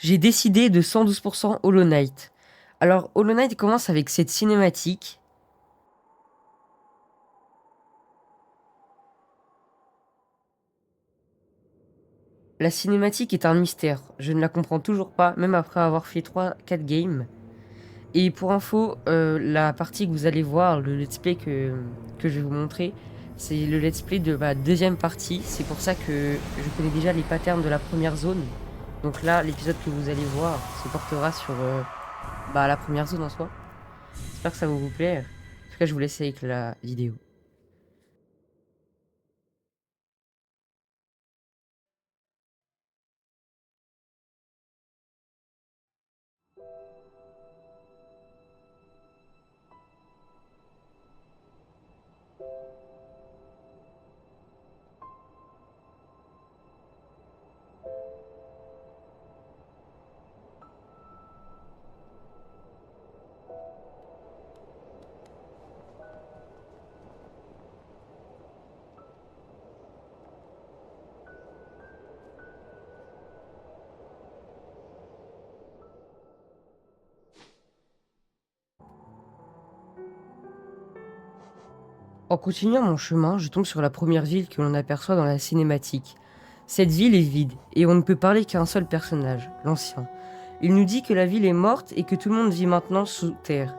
J'ai décidé de 112% Hollow Knight. Alors, Hollow Knight commence avec cette cinématique. La cinématique est un mystère. Je ne la comprends toujours pas, même après avoir fait 3-4 games. Et pour info, la partie que vous allez voir, le let's play que je vais vous montrer, c'est le let's play de ma deuxième partie. C'est pour ça que je connais déjà les patterns de la première zone. Donc là, l'épisode que vous allez voir se portera sur la première zone en soi. J'espère que ça va vous plaire. En tout cas, je vous laisse avec la vidéo. En continuant mon chemin, je tombe sur la première ville que l'on aperçoit dans la cinématique. Cette ville est vide, et on ne peut parler qu'à un seul personnage, l'ancien. Il nous dit que la ville est morte et que tout le monde vit maintenant sous terre,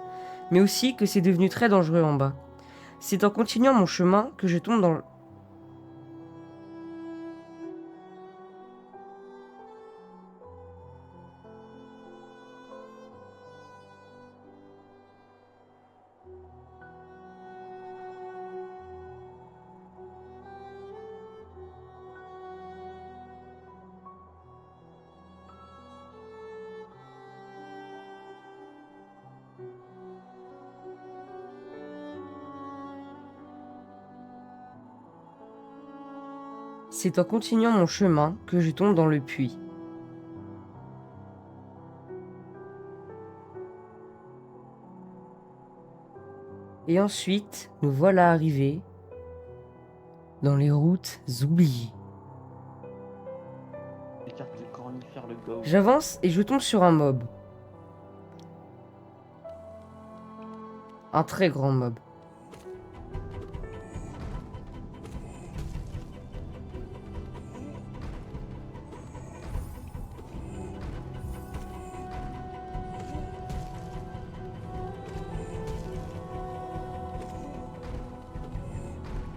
mais aussi que c'est devenu très dangereux en bas. C'est en continuant mon chemin que je tombe dans... C'est en continuant mon chemin que je tombe dans le puits. Et ensuite, nous voilà arrivés dans les routes oubliées. Les cartes de cornifère, le go. J'avance et je tombe sur un mob. Un très grand mob.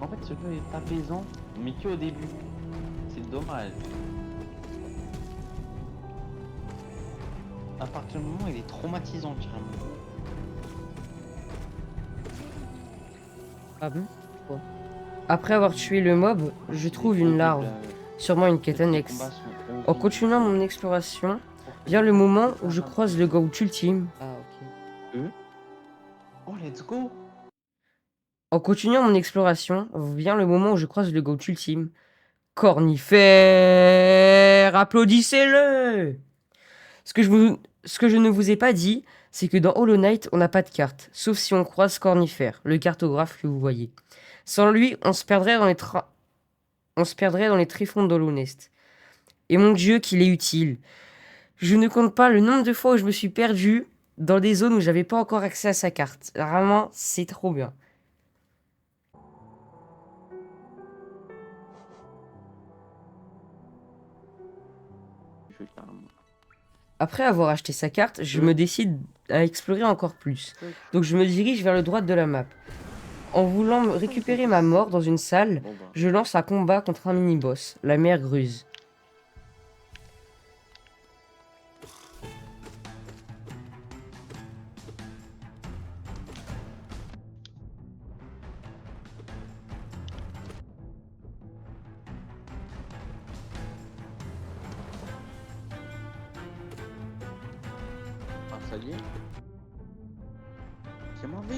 En fait, ce jeu est apaisant, mais qu'au début. C'est dommage. À partir du moment où il est traumatisant, carrément. Ah bon? Pourquoi? Après avoir tué le mob, je trouve une larve, sûrement une quête annexe. En continuant mon exploration, vient le moment où je croise le GOAT ultime. Ah ok. Oh, let's go! En continuant mon exploration, vient le moment où je croise le GOAT ultime. Cornifère! Applaudissez-le! Ce que je ne vous ai pas dit, c'est que dans Hollow Knight, on n'a pas de carte, sauf si on croise Cornifère, le cartographe que vous voyez. Sans lui, on se perdrait dans les tréfonds d'Hollow Nest. Et mon Dieu, qu'il est utile. Je ne compte pas le nombre de fois où je me suis perdu dans des zones où j'avais pas encore accès à sa carte. Vraiment, c'est trop bien. Après avoir acheté sa carte, je me décide à explorer encore plus. Donc je me dirige vers le droit de la map. En voulant récupérer ma mort dans une salle, je lance un combat contre un mini-boss, la mère Gruse. Ah, ça y est. C'est mauvais.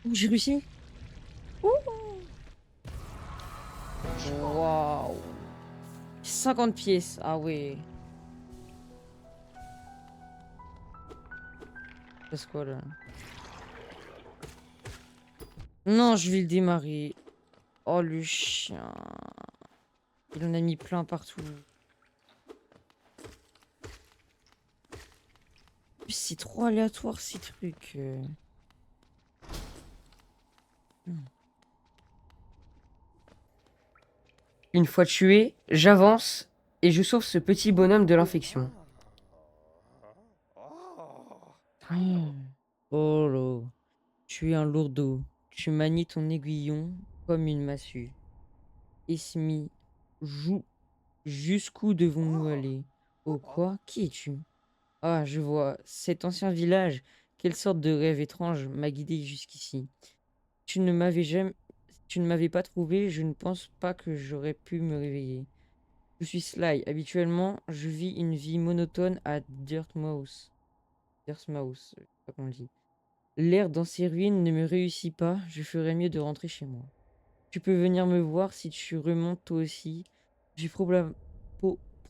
Oh, j'ai réussi. Waouh. 50 pièces. Ah ouais. C'est quoi là? Non, je vais le démarrer. Oh le chien. Il en a mis plein partout. C'est trop aléatoire ces trucs. Une fois tué, j'avance et je sauve ce petit bonhomme de l'infection. Oh là. Tu es un lourdeau. Tu manies ton aiguillon comme une massue. Esmi, joue. Jusqu'où devons-nous aller? Oh quoi? Qui es-tu? Ah, je vois. Cet ancien village. Quelle sorte de rêve étrange m'a guidé jusqu'ici. Tu ne m'avais jamais... Tu ne m'avais pas trouvé, je ne pense pas que j'aurais pu me réveiller. Je suis Sly. Habituellement, je vis une vie monotone à Dirtmouth. Dirtmouth, je sais pas comment on le dit. L'air dans ces ruines ne me réussit pas, je ferais mieux de rentrer chez moi. Tu peux venir me voir si tu remontes toi aussi. J'ai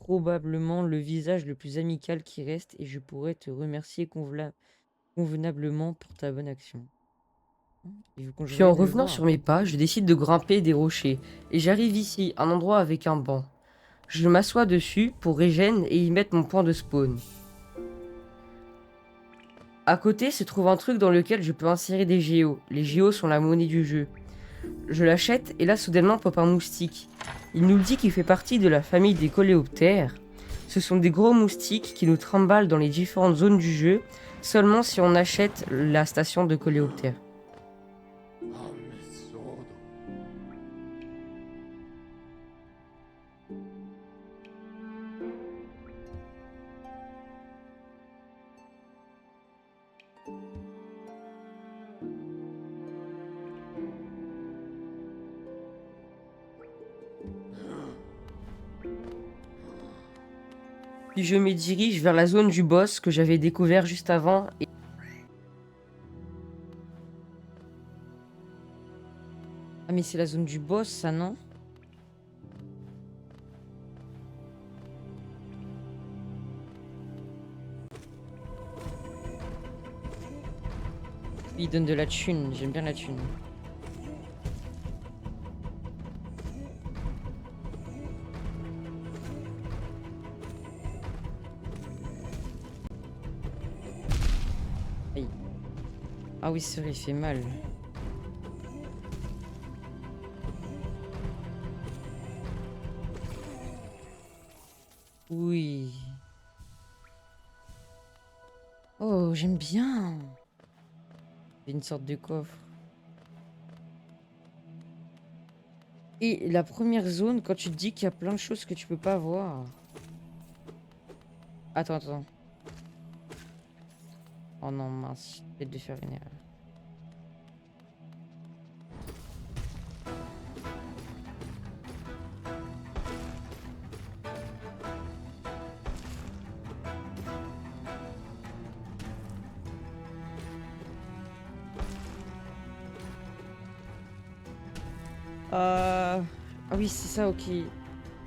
probablement le visage le plus amical qui reste et je pourrais te remercier convenablement pour ta bonne action. Il veut qu'on je Puis en revienne le revenant sur voir. mes pas, je décide de grimper des rochers et j'arrive ici, un endroit avec un banc. Je m'assois dessus pour régène et y mettre mon point de spawn. À côté se trouve un truc dans lequel je peux insérer des géos. Les géos sont la monnaie du jeu. Je l'achète et là soudainement pop un moustique. Il nous dit qu'il fait partie de la famille des coléoptères. Ce sont des gros moustiques qui nous trimballent dans les différentes zones du jeu, seulement si on achète la station de coléoptères. Puis je me dirige vers la zone du boss que j'avais découvert juste avant et Ah mais c'est la zone du boss ça non? Il donne de la thune, j'aime bien la thune. Aïe. Ah oui c'est vrai, il fait mal. Oui. Oh, j'aime bien. C'est une sorte de coffre. Et la première zone, quand tu te dis qu'il y a plein de choses que tu peux pas voir. Attends, attends. Oh non, mince, j'ai peut-être de faire une erreur. Ah oui, c'est ça, ok. Je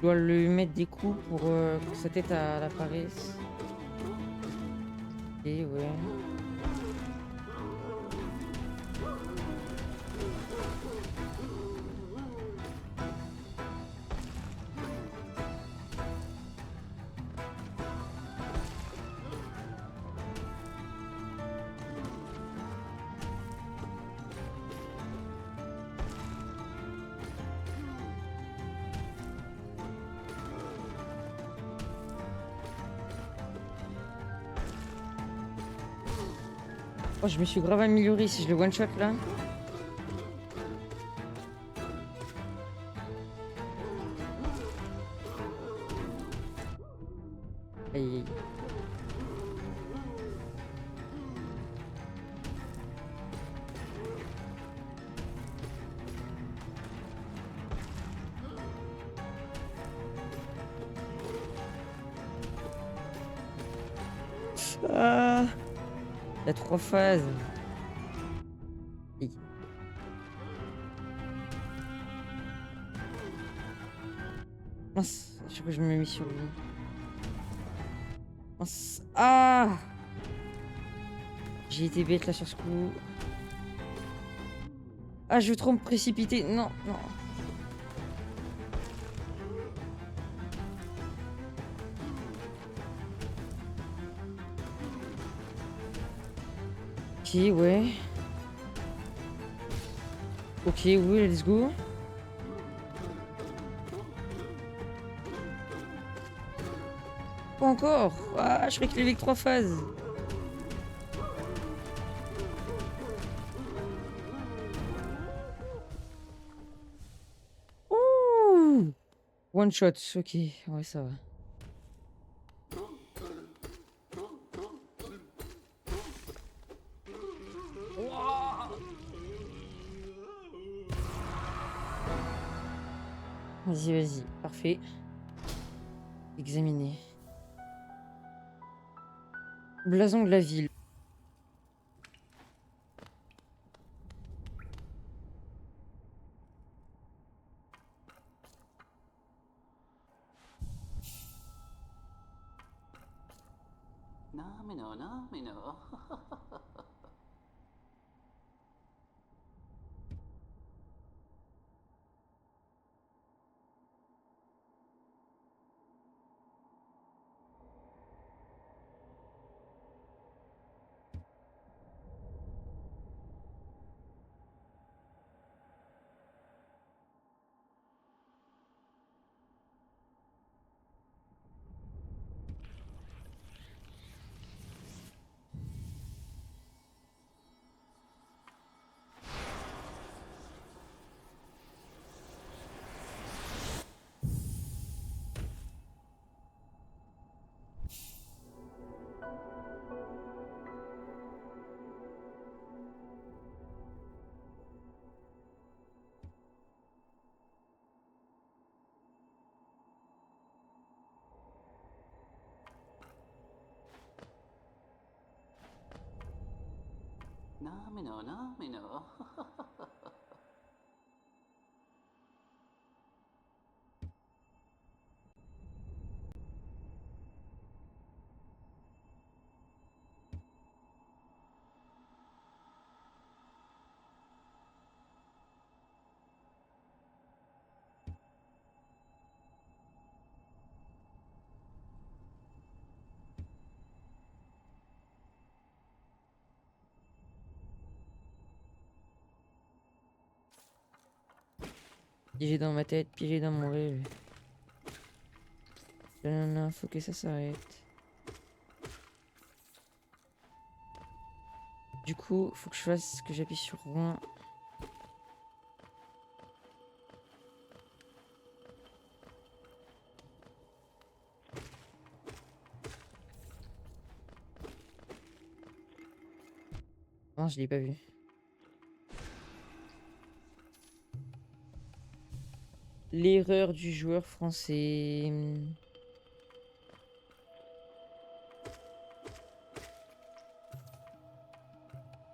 dois lui mettre des coups pour que sa tête apparaisse. Et ouais. Oh, je me suis grave amélioré si je le one shot là. Aïe, aïe. Ah, il y a 3 phases. Aïe. Mince, je crois que je me mets sur lui. Mince. Ah! J'ai été bête là sur ce coup. Ah, je veux trop me précipiter. Non, non. Ok, ouais. Ok, oui, let's go. Pas encore. Ah, je croyais qu'il avait que 3 phases. Ouh! One shot, ok. Ouais, ça va. Vas-y, vas-y. Parfait. Examiner. Blason de la ville. Non, mais non, non, mais non. Non, mais non, non, mais non. Piégé dans ma tête, piégé dans mon rêve. Non, non, faut que ça s'arrête. Du coup, faut que je fasse que j'appuie sur 1. Non, je l'ai pas vu. L'erreur du joueur français.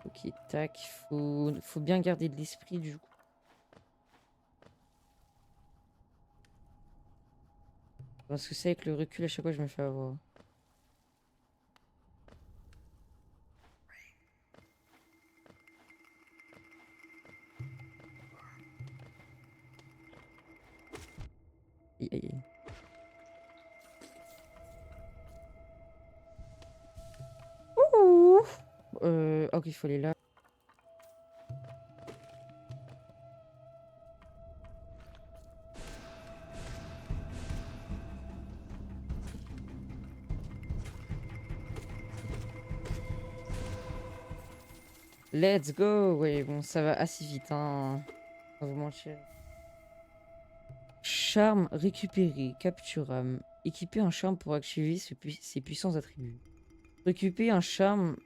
Ok, tac. Faut bien garder de l'esprit du coup. Parce que c'est avec le recul, à chaque fois, je me fais avoir. Aïe, aïe, aïe. Ouh. Ok, il faut aller là. Let's go! Ouais, bon, ça va assez vite, hein. Sans vous mentir. Charme récupéré, capturable. Équiper un charme pour activer ses puissants attributs. Récupérer un charme.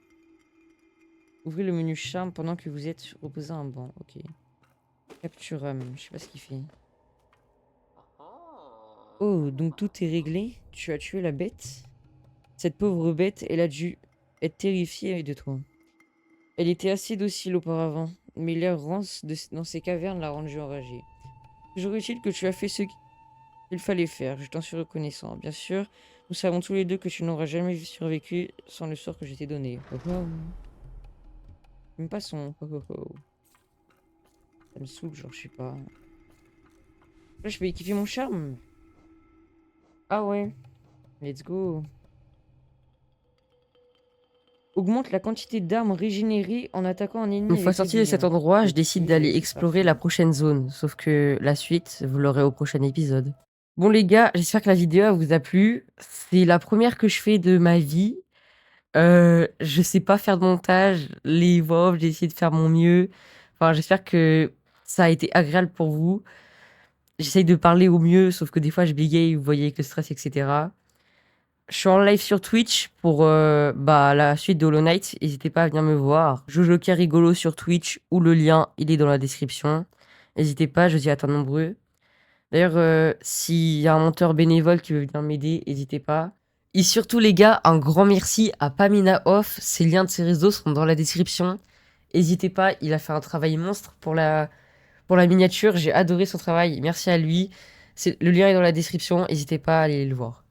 Ouvrez le menu charme pendant que vous êtes reposé à un banc. Ok. Capturable, je sais pas ce qu'il fait. Oh, donc tout est réglé? Tu as tué la bête? Cette pauvre bête, elle a dû être terrifiée de toi. Elle était assez docile auparavant, mais l'air rance dans ces cavernes l'a rendue enragée. Toujours utile que tu as fait Il fallait faire, je t'en suis reconnaissant. Bien sûr, nous savons tous les deux que tu n'auras jamais survécu sans le sort que je t'ai donné. Oh oh. Même pas son oh oh oh. Ça me saoule, genre, je sais pas. Là, je peux équiper mon charme. Ah ouais, let's go. Augmente la quantité d'armes régénérées en attaquant un ennemi Une fois avec sorti de cet l'aiguillon. endroit, je décide d'aller Ok, explorer la parfait. prochaine zone. Sauf que la suite, vous l'aurez au prochain épisode. Bon les gars, j'espère que la vidéo elle vous a plu. C'est la première que je fais de ma vie. Je sais pas faire de montage, les voix off, j'ai essayé de faire mon mieux. Enfin, j'espère que ça a été agréable pour vous. J'essaye de parler au mieux, sauf que des fois je bégaye, vous voyez, avec le stress, etc. Je suis en live sur Twitch pour la suite de Hollow Knight. N'hésitez pas à venir me voir. Jojoker rigolo sur Twitch, ou le lien, il est dans la description. N'hésitez pas, je vous y attends nombreux. D'ailleurs, s'il y a un monteur bénévole qui veut venir m'aider, n'hésitez pas. Et surtout, les gars, un grand merci à Pamina Off. Ses liens de ses réseaux sont dans la description. N'hésitez pas, il a fait un travail monstre pour la miniature. J'ai adoré son travail. Merci à lui. Le lien est dans la description. N'hésitez pas à aller le voir.